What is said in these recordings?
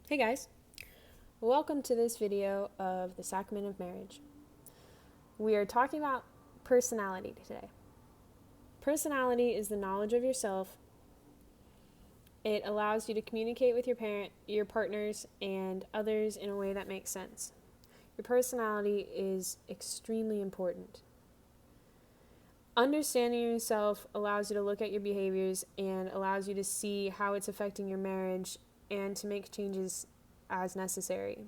Hey guys, welcome to this video of the Sacrament of Marriage. We are talking about personality today. Personality is the knowledge of yourself. It allows you to communicate with your partners, and others in a way that makes sense. Your personality is extremely important. Understanding yourself allows you to look at your behaviors and allows you to see how it's affecting your marriage and to make changes as necessary.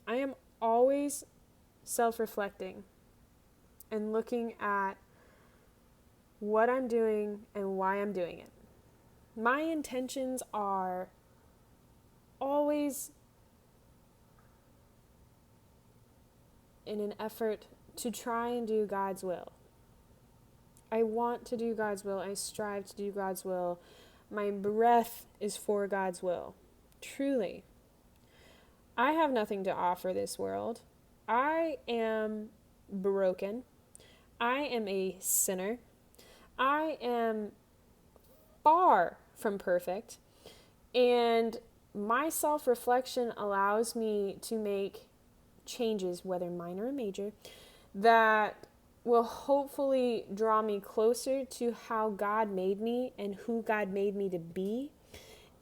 I am always self-reflecting and looking at what I'm doing and why I'm doing it. My intentions are always in an effort to try and do God's will. I want to do God's will. I strive to do God's will. My breath is for God's will. Truly. I have nothing to offer this world. I am broken. I am a sinner. I am far from perfect. And my self-reflection allows me to make changes, whether minor or major, that will hopefully draw me closer to how God made me and who God made me to be,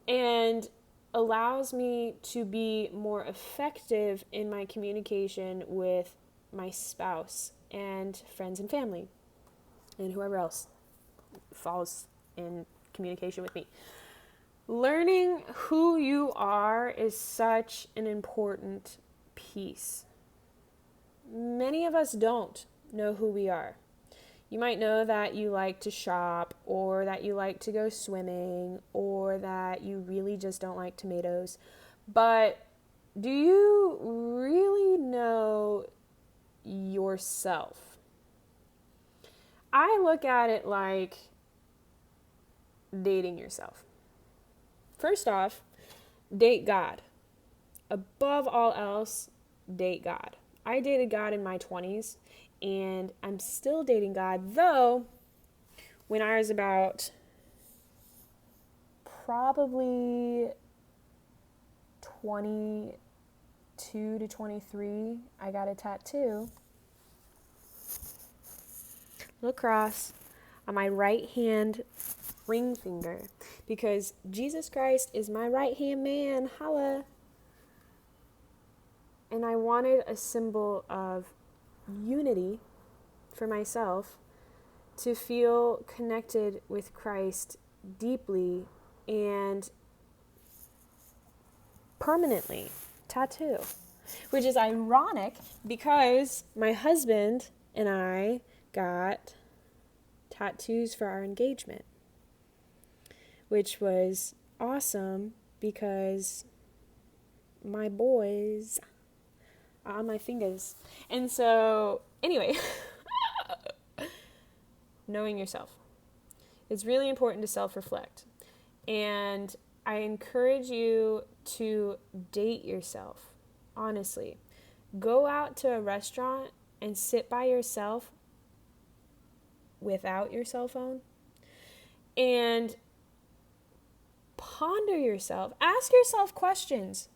and allows me to be more effective in my communication with my spouse and friends and family and whoever else falls in communication with me. Learning who you are is such an important piece. Many of us don't know who we are. You might know that you like to shop, or that you like to go swimming, or that you really just don't like tomatoes. But do you really know yourself? I look at it like dating yourself. First off, date God. Above all else, date God. I dated God in my 20s, and I'm still dating God, though when I was about probably 22 to 23, I got a tattoo, a little cross, on my right hand ring finger, because Jesus Christ is my right hand man. Holla. And I wanted a symbol of unity for myself, to feel connected with Christ deeply and permanently. Tattoo. Which is ironic because my husband and I got tattoos for our engagement, which was awesome because my boys are on my fingers. And so, anyway, knowing yourself. It's really important to self-reflect. And I encourage you to date yourself, honestly. Go out to a restaurant and sit by yourself without your cell phone and ponder yourself. Ask yourself questions.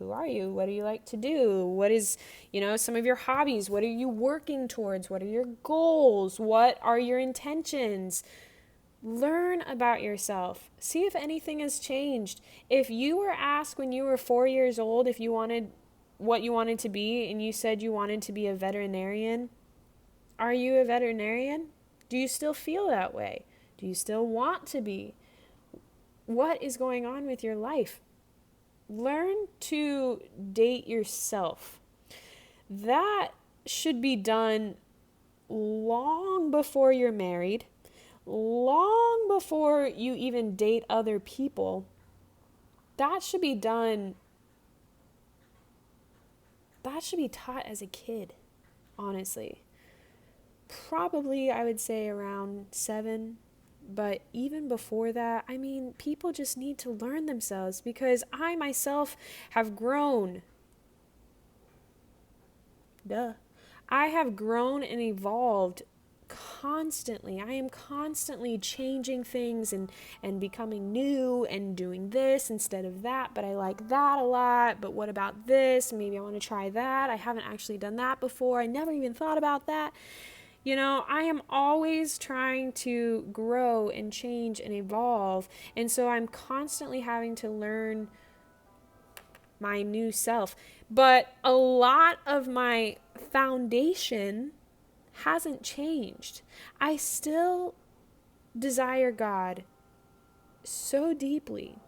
Who are you? What do you like to do? What is, some of your hobbies? What are you working towards? What are your goals? What are your intentions? Learn about yourself. See if anything has changed. If you were asked when you were 4 years old if you wanted what you wanted to be, and you said you wanted to be a veterinarian, are you a veterinarian? Do you still feel that way? Do you still want to be? What is going on with your life? Learn to date yourself. That should be done long before you're married, long before you even date other people. That should be done. That should be taught as a kid, honestly. Probably, I would say around 7. But even before that, people just need to learn themselves, because I myself have grown. I have grown and evolved am constantly changing things and becoming new and doing this instead of that, but I like that a lot, but what about this? Maybe I want to try that. I haven't actually done that before. I never even thought about that. I am always trying to grow and change and evolve, and so I'm constantly having to learn my new self. But a lot of my foundation hasn't changed. I still desire God so deeply,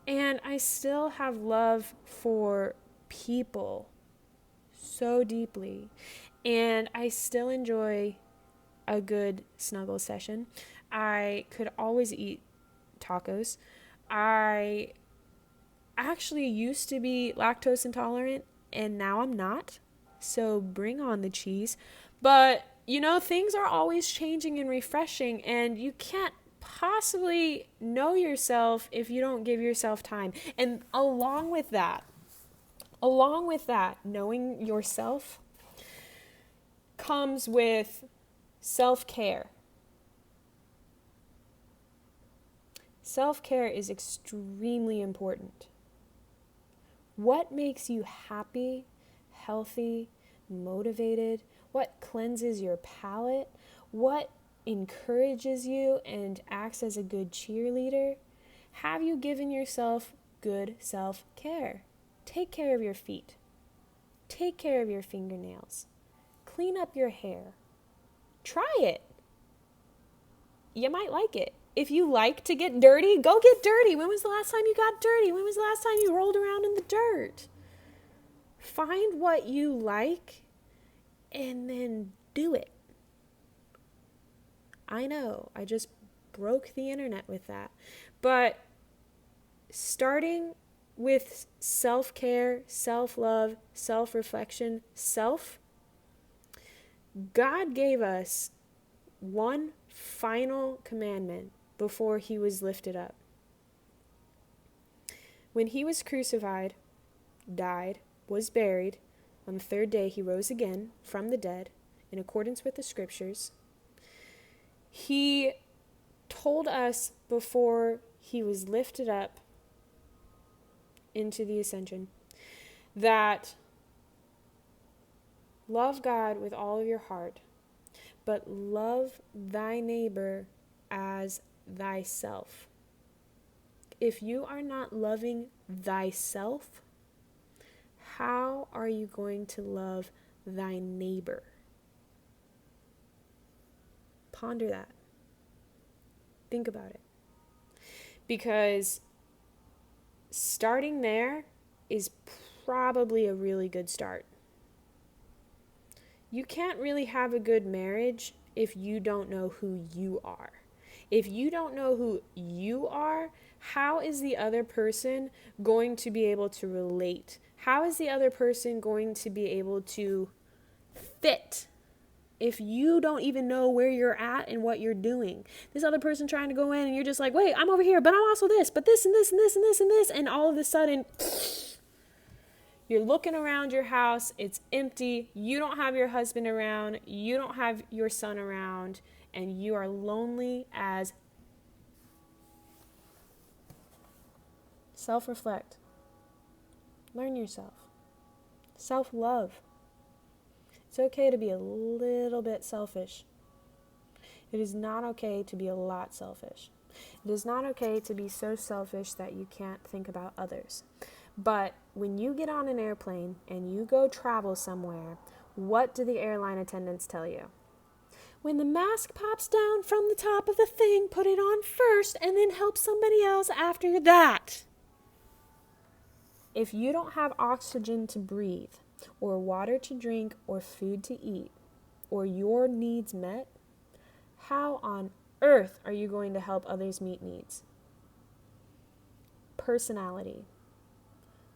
and I still have love for people so deeply, and I still enjoy a good snuggle session. I could always eat tacos. I actually used to be lactose intolerant, and now I'm not. So bring on the cheese. But, things are always changing and refreshing, and you can't possibly know yourself if you don't give yourself time. And along with that, knowing yourself comes with self-care. Self-care is extremely important. What makes you happy, healthy, motivated? What cleanses your palate? What encourages you and acts as a good cheerleader? Have you given yourself good self-care? Take care of your feet. Take care of your fingernails. Clean up your hair. Try it. You might like it. If you like to get dirty, go get dirty. When was the last time you got dirty? When was the last time you rolled around in the dirt? Find what you like and then do it. I know, I just broke the internet with that. But starting with self-care, self-love, self-reflection, God gave us one final commandment before he was lifted up. When he was crucified, died, was buried, on the third day he rose again from the dead, in accordance with the scriptures. He told us before he was lifted up into the ascension that love God with all of your heart, but love thy neighbor as thyself. If you are not loving thyself, how are you going to love thy neighbor? Ponder that. Think about it. Because starting there is probably a really good start. You can't really have a good marriage if you don't know who you are. If you don't know who you are, how is the other person going to be able to relate? How is the other person going to be able to fit if you don't even know where you're at and what you're doing? This other person trying to go in and you're just like, wait, I'm over here, but I'm also this, but this and this and this and this and this. And all of a sudden, you're looking around your house, it's empty, you don't have your husband around, you don't have your son around, and you are lonely as. Self-reflect. Learn yourself. Self-love. It's okay to be a little bit selfish. It is not okay to be a lot selfish. It is not okay to be so selfish that you can't think about others. But when you get on an airplane and you go travel somewhere, what do the airline attendants tell you? When the mask pops down from the top of the thing, put it on first and then help somebody else after that. If you don't have oxygen to breathe, or water to drink, or food to eat, or your needs met, how on earth are you going to help others meet needs? Personality.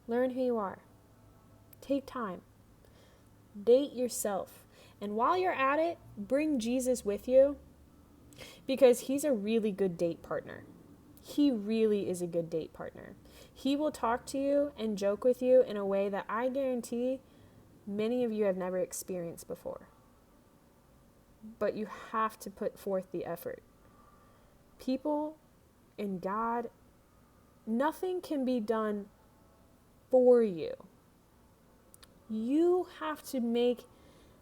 Learn who you are. Take time. Date yourself. And while you're at it, bring Jesus with you, because he's a really good date partner. He really is a good date partner. He will talk to you and joke with you in a way that I guarantee many of you have never experienced before. but you have to put forth the effort. People and God, nothing can be done for you. You have to make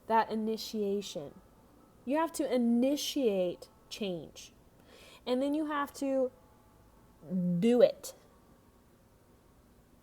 that initiation. You have to initiate change. And then you have to do it.